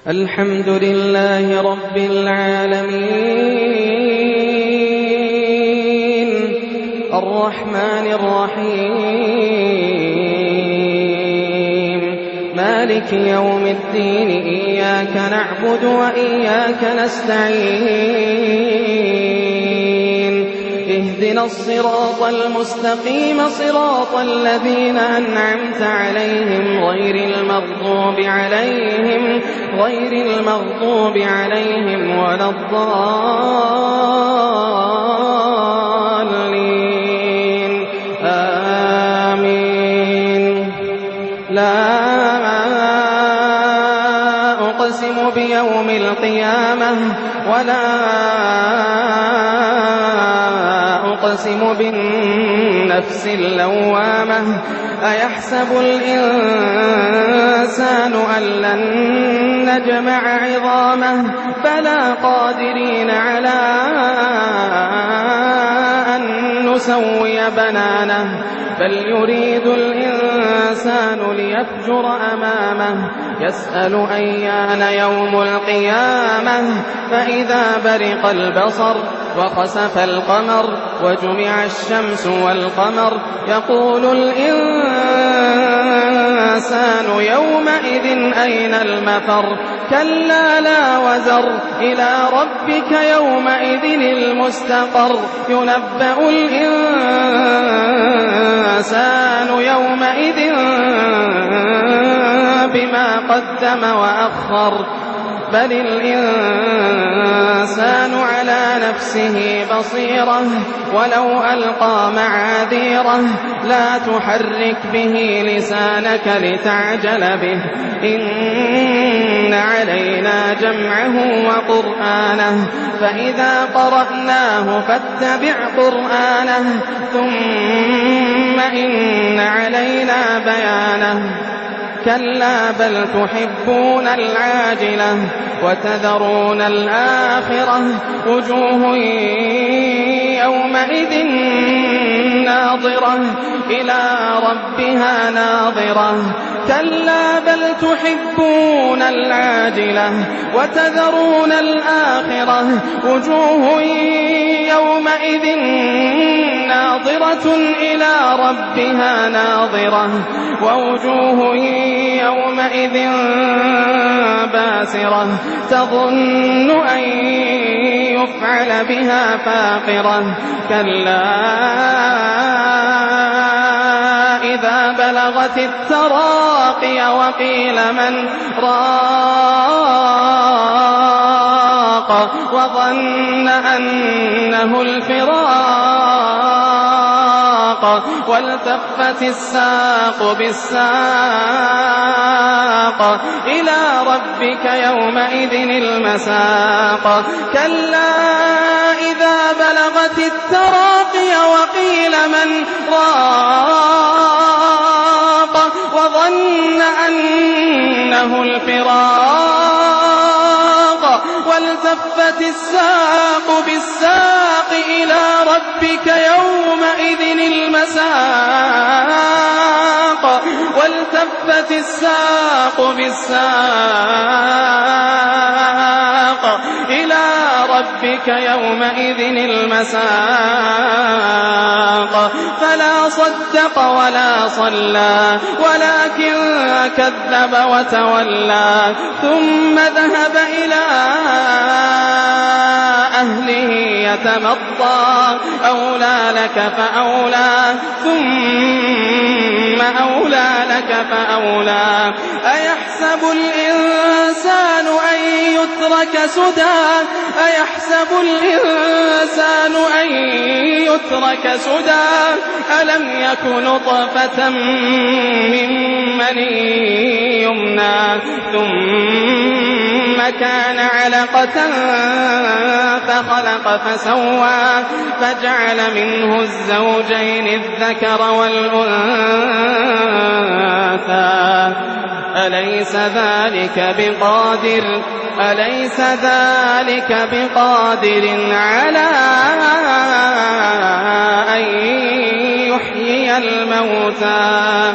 الحمد لله رب العالمين الرحمن الرحيم مالك يوم الدين إياك نعبد وإياك نستعين اهدنا الصراط المستقيم صراط الذين أنعمت عليهم غير المغضوب عليهم ولا الضالين آمين. لا أقسم بيوم القيامة ولا أقسم بالنفس اللوامة أيحسب الإنسان أن لن نجمع عظامه بلى قادرين على أن نسوي بنانه بل يريد الإنسان ليفجر أمامه يسأل أيان يوم القيامة فإذا برق البصر وخسف القمر وجمع الشمس والقمر يقول الإنسان يومئذ أين المفر كلا لا وزر إلى ربك يومئذ المستقر ينبأ الإنسان يومئذ بما قدم وأخر بل الإنسان على نفسه بصيرة ولو ألقى معاذيره لا تحرك به لسانك لتعجل به إن علينا جمعه وقرآنه فإذا قرأناه فاتبع قرآنه ثم إن علينا بيانه كلا بل تحبون العاجلة وتذرون الآخرة وجوه يومئذ ناظرة إلى ربها ناظرة كلا بل تحبون العاجلة وتذرون الآخرة وجوه يومئذ ناظرة إلى ربها ناظرة ووجوه يومئذ باسرة تظن أن يفعل بها فاقرة كلا إذا بلغت التراقي وقيل من راق وظن أنه الفراق والتفت الساق بالساق إلى ربك يومئذ المساق كلا إذا بلغت التراقي وقيل من راق وظن أنه الفراق والتفت الساق بالساق إلى ربك يومئذ المساق والتفت الساق بالساق إلى ربك يومئذ المساق فلا صدق ولا صلى ولكن كذب وتولى ثم ذهب إلى أهله يتمطى أولى لك فأولى ثم أولى لك فأولى أيحسب الإنسان أن يترك سدى أيحسب الإنسان أن يترك سدى ألم يك نطفة من مني يمنى ثم كان علقة فخلق فسوى فجعل منه الزوجين الذكر والأنثى أليس ذلك بقادر على أن يحيي الموتى